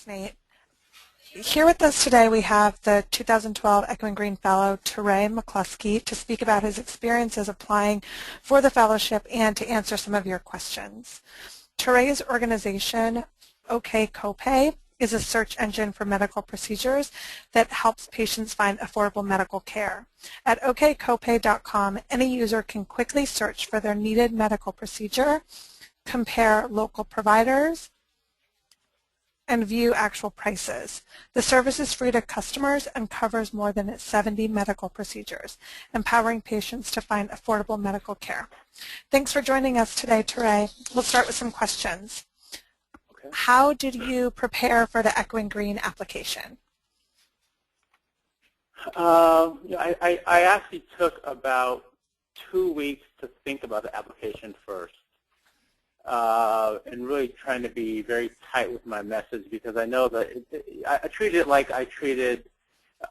Thanks, Nate. Here with us today we have the 2012 Echoing Green Fellow, Toure McCluskey, to speak about his experiences applying for the fellowship and to answer some of your questions. Toure's organization, OKCopay, is a search engine for medical procedures that helps patients find affordable medical care. At okcopay.com, any user can quickly search for their needed medical procedure, compare local providers, and view actual prices. The service is free to customers and covers more than 70 medical procedures, empowering patients to find affordable medical care. Thanks for joining us today, Toure. We'll start with some questions. Okay. How did you prepare for the Echoing Green application? I actually took about 2 weeks to think about the application first. And really trying to be very tight with my message, because I know that I treated it like I treated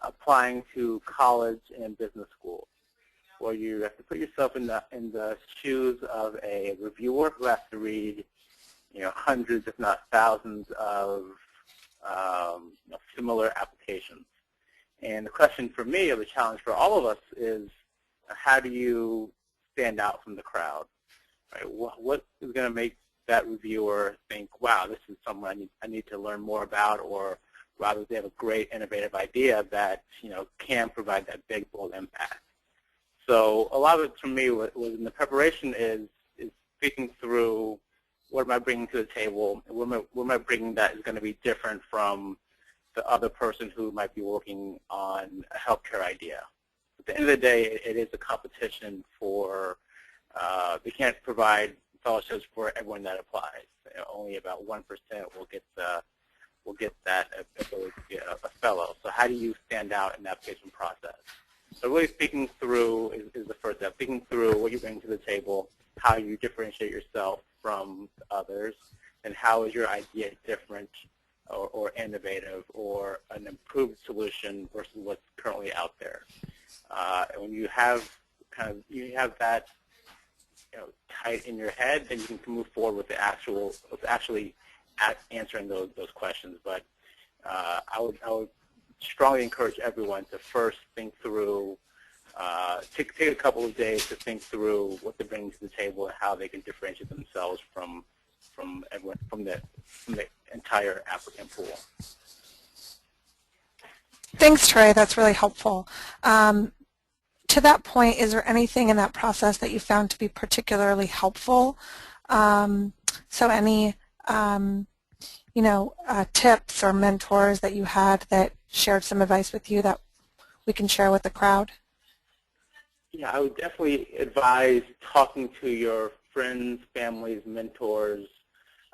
applying to college and business school, where you have to put yourself in the shoes of a reviewer who has to read, hundreds, if not thousands, of similar applications. And the question for me, or the challenge for all of us, is how do you stand out from the crowd? Right? What is going to make that reviewer think, wow, this is something I need to learn more about, or rather they have a great innovative idea that can provide that big, bold impact. So a lot of it for me was in the preparation is thinking through what am I bringing to the table, and what am I bringing that is going to be different from the other person who might be working on a healthcare idea. At the end of the day, it is a competition for they can't provide fellowships for everyone that applies. Only about 1% will get that ability to get a fellow. So how do you stand out in the application process? So really thinking through is the first step. Thinking through what you bring to the table, how you differentiate yourself from others, and how is your idea different or innovative or an improved solution versus what's currently out there. And when you have that tight in your head, then you can move forward with actually answering those questions. But I would strongly encourage everyone to first think through, take a couple of days to think through what they're bringing to the table and how they can differentiate themselves from everyone, from the entire applicant pool. Thanks, Toure. That's really helpful. To that point, is there anything in that process that you found to be particularly helpful? So any, tips or mentors that you had that shared some advice with you that we can share with the crowd? Yeah, I would definitely advise talking to your friends, families, mentors,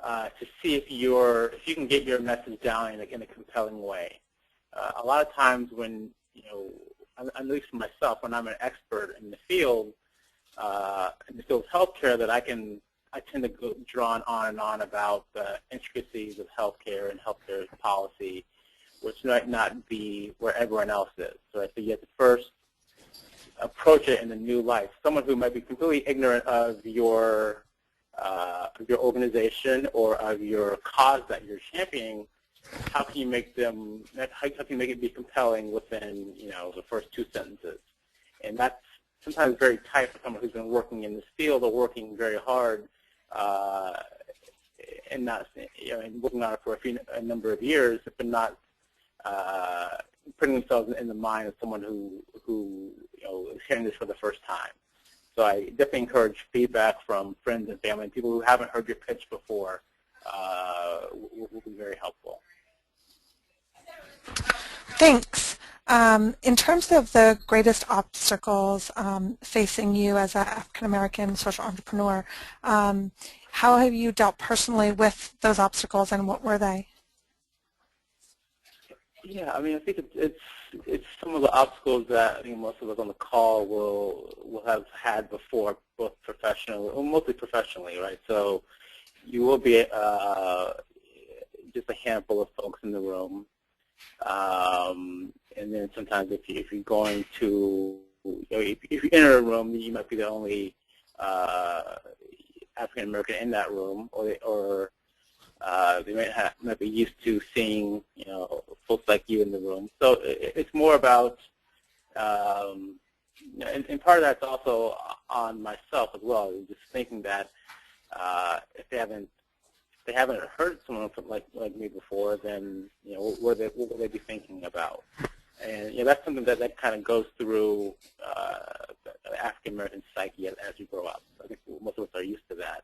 to see if you can get your message down in a compelling way. A lot of times when, at least for myself, when I'm an expert in the field of healthcare, that I tend to go drawn on and on about the intricacies of healthcare and healthcare policy, which might not be where everyone else is. So I think you have to first approach it in a new light. Someone who might be completely ignorant of your organization or of your cause that you're championing, how can you make it be compelling within the first 2 sentences? And that's sometimes very tight for someone who's been working in this field or working very hard and working on it for a number of years, but not putting themselves in the mind of someone who is hearing this for the first time. So I definitely encourage feedback from friends and family, and people who haven't heard your pitch before will be very helpful. Thanks. In terms of the greatest obstacles facing you as an African-American social entrepreneur, how have you dealt personally with those obstacles, and what were they? Yeah, I mean, I think it's some of the obstacles that I think most of us on the call will have had before, both professionally, or mostly professionally, right? So you will be just a handful of folks in the room. And then sometimes if you're going to, if you enter a room, you might be the only African American in that room, or They might be used to seeing, folks like you in the room. So it's more about, and part of that's also on myself as well. Just thinking that if they haven't heard someone like me before, then what will they be thinking about? And that's something that kind of goes through the African American psyche as you grow up. I think most of us are used to that.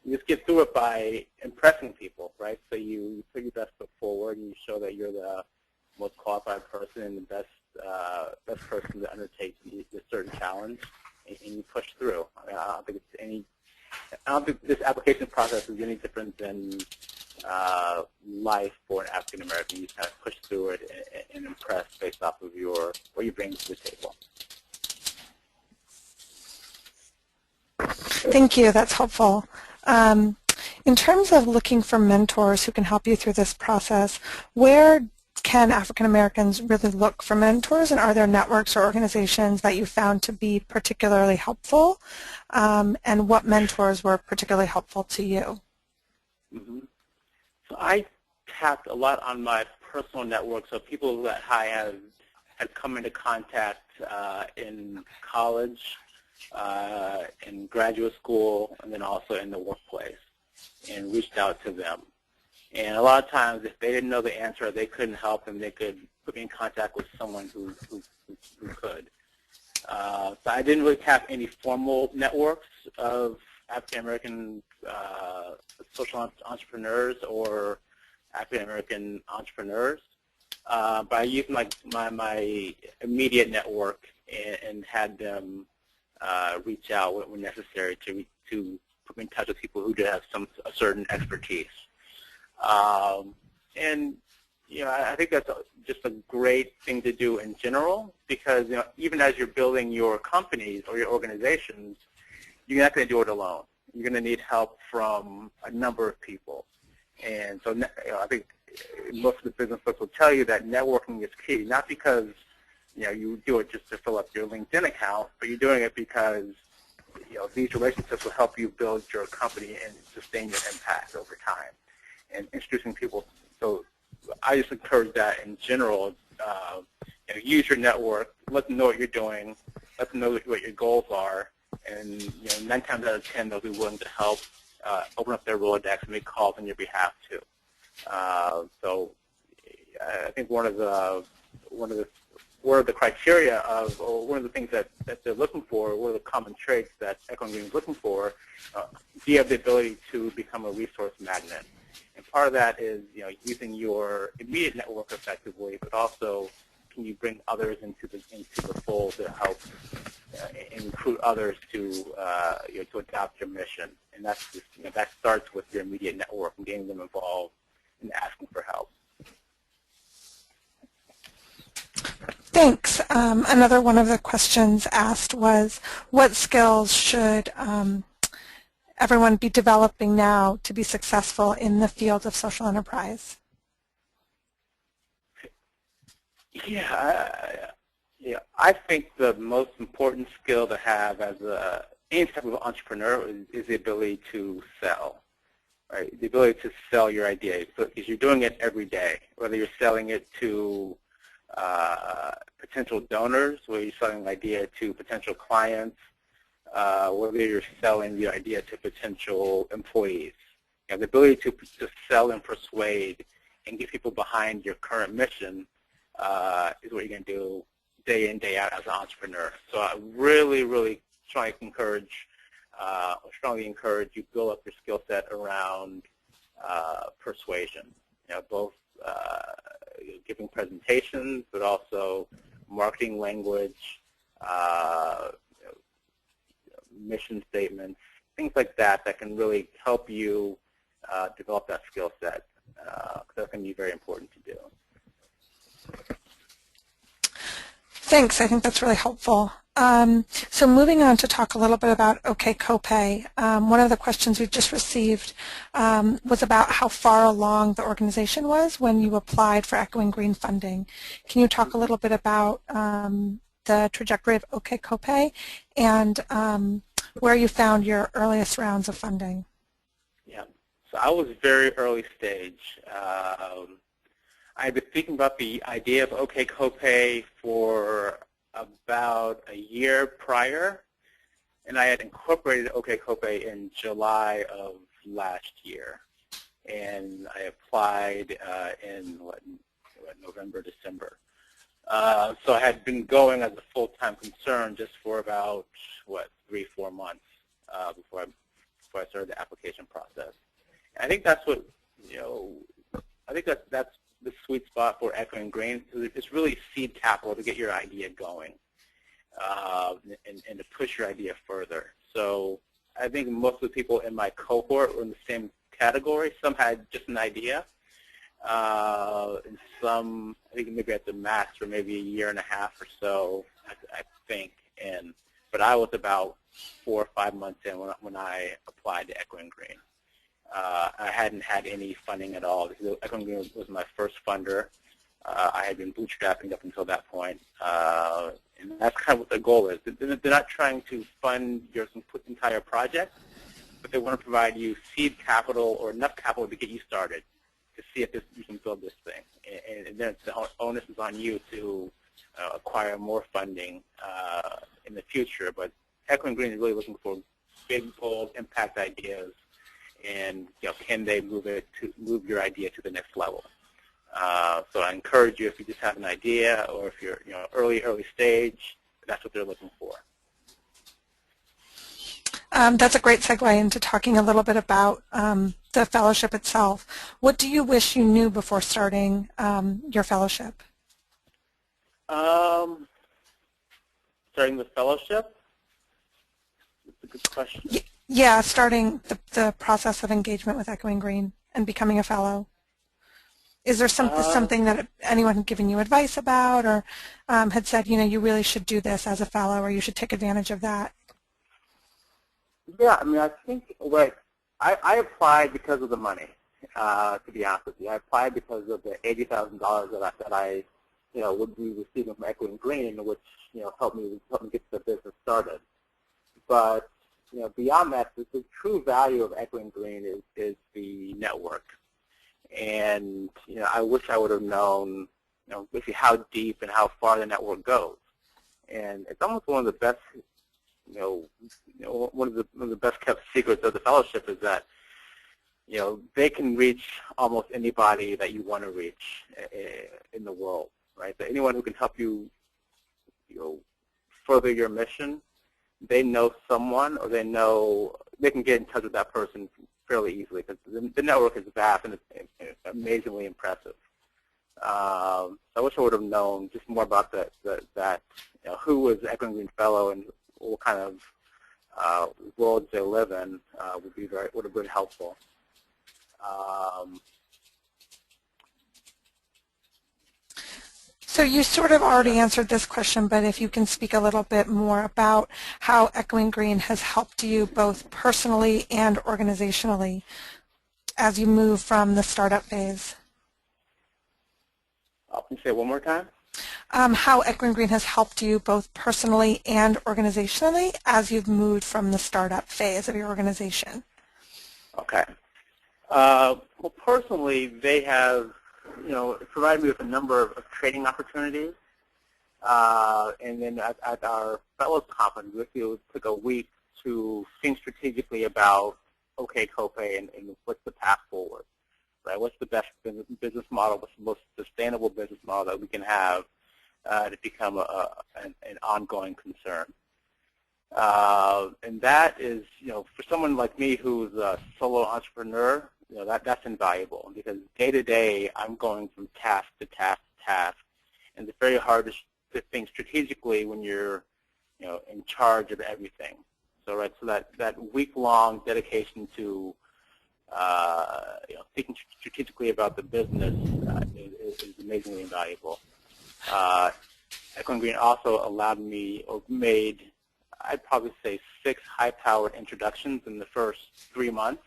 You just get through it by impressing people, right? So you put your best foot forward, and you show that you're the most qualified person and the best person to undertake a certain challenge, and you push through. I don't think this application process is any different than life for an African American. You just kind of push through it and impress based off of what you bring to the table. Thank you. That's helpful. In terms of looking for mentors who can help you through this process, where can African Americans really look for mentors, and are there networks or organizations that you found to be particularly helpful, and what mentors were particularly helpful to you? Mm-hmm. So I tapped a lot on my personal network, so people that I had come into contact in college, in graduate school, and then also in the workplace, and reached out to them. And a lot of times, if they didn't know the answer, they couldn't help them, they could put me in contact with someone who could. So I didn't really tap any formal networks of African American social entrepreneurs or African American entrepreneurs, but I used my immediate network and had them reach out when necessary to put me in touch with people who did have a certain expertise. And I think that's just a great thing to do in general, because even as you're building your companies or your organizations, you're not going to do it alone. You're going to need help from a number of people. And so I think most of the business folks will tell you that networking is key, not because you do it just to fill up your LinkedIn account, but you're doing it because these relationships will help you build your company and sustain your impact over time. And introducing people, so I just encourage that in general. Use your network, let them know what you're doing, let them know what your goals are, and 9 times out of 10 they'll be willing to help open up their Rolodex and make calls on your behalf too. So I think one of the criteria of, or one of the things that they're looking for, one of the common traits that Echo & Green is looking for, do you have the ability to become a resource magnet? And part of that is using your immediate network effectively, but also can you bring others into the fold to help and recruit others to to adopt your mission. And that's just, that starts with your immediate network and getting them involved and asking for help. Thanks. Another one of the questions asked was, what skills should everyone be developing now to be successful in the field of social enterprise? I think the most important skill to have as any type of entrepreneur is the ability to sell, right? The ability to sell your idea, because you're doing it every day, whether you're selling it to potential donors, whether you're selling the idea to potential clients, whether you're selling your idea to potential employees. The ability to sell and persuade and get people behind your current mission is what you're going to do day in, day out as an entrepreneur. So I really strongly encourage you build up your skill set around persuasion. Both giving presentations, but also marketing language, mission statements, things like that can really help you develop that skill set. That's going to be very important to do. Thanks. I think that's really helpful. So moving on to talk a little bit about OKCopay, one of the questions we just received was about how far along the organization was when you applied for Echo & Green funding. Can you talk a little bit about the trajectory of OKCopay and where you found your earliest rounds of funding? Yeah. So I was very early stage. I'd been thinking about the idea of OKCopay for about a year prior, and I had incorporated OKCopay in July of last year. And I applied in November, December. So I had been going as a full-time concern just for about 3-4 months before I started the application process. And I think that's what I think that's the sweet spot for Echoing Green. It's really seed capital to get your idea going and to push your idea further. So I think most of the people in my cohort were in the same category. Some had just an idea, and some, I think maybe at the max for maybe a year and a half or so, I think. But I was about 4 or 5 months in when I applied to Echoing Green. I hadn't had any funding at all. Echoing Green was my first funder. I had been bootstrapping up until that point. And that's kind of what the goal is. They're not trying to fund your entire project, but they want to provide you seed capital or enough capital to get you started to see if you can build this thing. And then the onus is on you to acquire more funding in the future. But Echoing Green is really looking for big, bold, impact ideas, and can they move your idea to the next level? So I encourage you, if you just have an idea or if you're early stage, that's what they're looking for. That's a great segue into talking a little bit about the fellowship itself. What do you wish you knew before starting your fellowship? Starting the fellowship? That's a good question. Yeah, starting the process of engagement with Echoing Green and becoming a fellow. Is there something that anyone had given you advice about, or had said, you really should do this as a fellow, or you should take advantage of that? Yeah, I mean, I think I applied because of the money. To be honest with you, I applied because of the $80,000 that I would be receiving from Echoing Green, which helped me get the business started. But beyond that, the true value of Echoing Green is the network. And I wish I would have known, basically how deep and how far the network goes. And it's almost one of the best, one of the best kept secrets of the fellowship is that, they can reach almost anybody that you want to reach in the world, right? So anyone who can help you, further your mission, they know someone, or they can get in touch with that person fairly easily, because the network is vast and it's amazingly impressive. I wish I would have known just more about that who was Echoing Green Fellow and what kind of worlds they live in would have been helpful. So you sort of already answered this question, but if you can speak a little bit more about how Echoing Green has helped you both personally and organizationally as you move from the startup phase. Can you say it one more time? How Echoing Green has helped you both personally and organizationally as you've moved from the startup phase of your organization. Okay. Well, personally, they have provided me with a number of training opportunities. And then at our Fellows Conference, we took a week to think strategically about OKCopay and what's the path forward, right? What's the best business model, what's the most sustainable business model that we can have to become an ongoing concern. And that is, for someone like me who's a solo entrepreneur, that's invaluable, because day to day I'm going from task to task to task, and it's very hard to think strategically when you're in charge of everything. So that week-long dedication to thinking strategically about the business is amazingly invaluable. Echoing Green also allowed me, or made, I'd probably say 6 high-powered introductions in the first 3 months.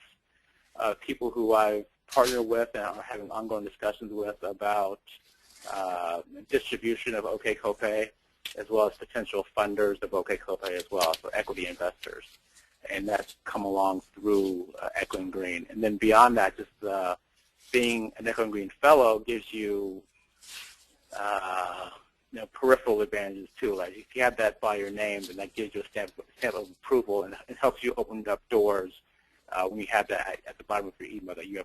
People who I've partnered with and are having ongoing discussions with about distribution of OKCopay, as well as potential funders of OKCopay as well, so equity investors. and that's come along through Echo and Green. And then beyond that, just being an Echo and Green Fellow gives you, peripheral advantages too. Like if you have that by your name, then that gives you a stamp of approval, and it helps you open up doors when you have that at the bottom of your email that you're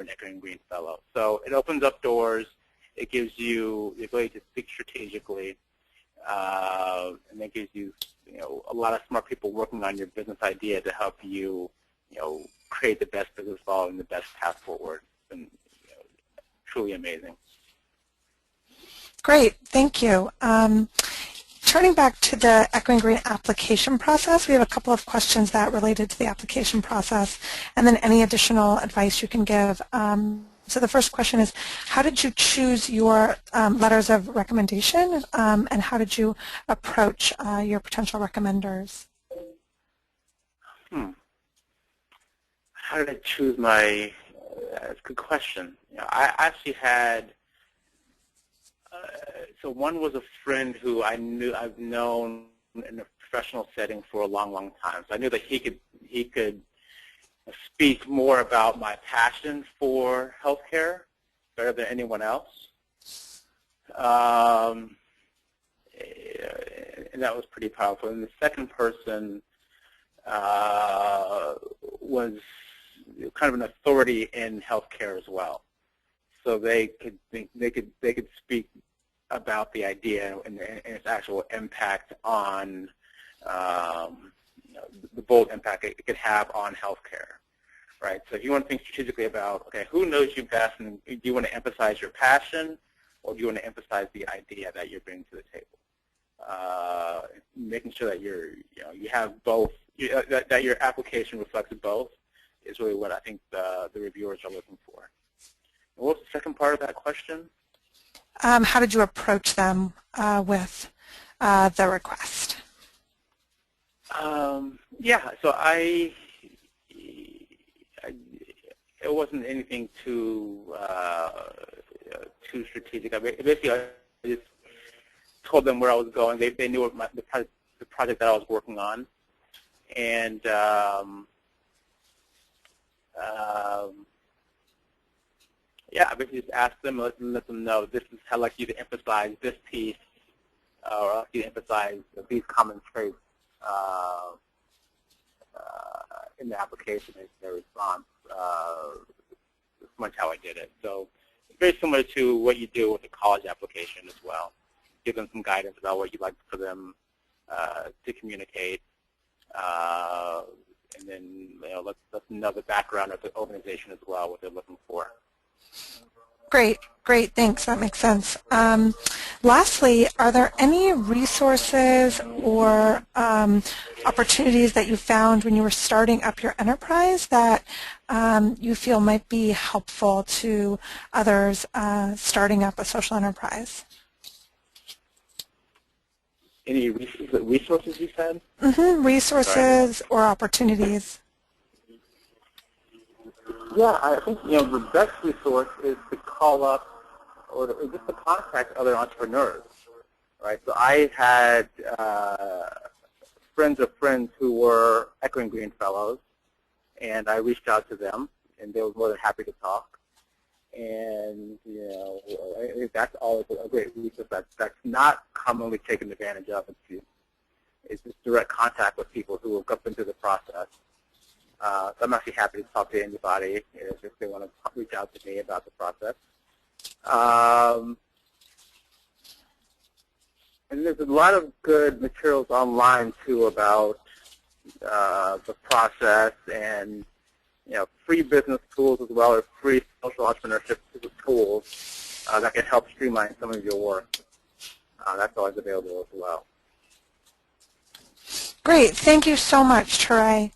an Echo and Green Fellow. So it opens up doors. It gives you the ability to think strategically, and it gives you, a lot of smart people working on your business idea to help you, create the best business model and the best path forward. It's been truly amazing. Great, thank you. Turning back to the Echo and Green application process, we have a couple of questions that related to the application process, and then any additional advice you can give. So the first question is, how did you choose your letters of recommendation, and how did you approach your potential recommenders? How did I choose my, that's a good question. I actually had, so one was a friend who I've known in a professional setting for a long, long time. So I knew that he could speak more about my passion for healthcare better than anyone else. And that was pretty powerful. And the second person was kind of an authority in healthcare as well. So they could speak about the idea and its actual impact on the bold impact it could have on healthcare, right? So if you want to think strategically about, okay, who knows you best, and do you want to emphasize your passion, or do you want to emphasize the idea that you're bringing to the table? Making sure that you have both, that your application reflects both, is really what I think the reviewers are looking for. And what was the second part of that question? How did you approach them with the request? Yeah, so it wasn't anything too strategic. Basically, I just told them where I was going. They knew the project that I was working on, and yeah, I basically just asked them, let them know this is how I'd like you to emphasize this piece, or I'd like you to emphasize these common traits in the application and their response. That's much how I did it. So it's very similar to what you do with a college application as well. Give them some guidance about what you'd like for them to communicate, and then let them know the background of the organization as well, what they're looking for. Great, great, thanks. That makes sense. Lastly, are there any resources or opportunities that you found when you were starting up your enterprise that you feel might be helpful to others starting up a social enterprise? Any resources you said? Mm-hmm, resources or opportunities. Yeah, I think the best resource is to call up or just to contact other entrepreneurs, right? So I had friends of friends who were Echo and Green Fellows, and I reached out to them, and they were more than happy to talk. And I think that's always a great resource that's not commonly taken advantage of. It's just direct contact with people who have gone into the process. So I'm actually happy to talk to anybody if they want to reach out to me about the process. And there's a lot of good materials online too about the process, and free business tools as well as free social entrepreneurship tools that can help streamline some of your work. That's always available as well. Great. Thank you so much, Toure.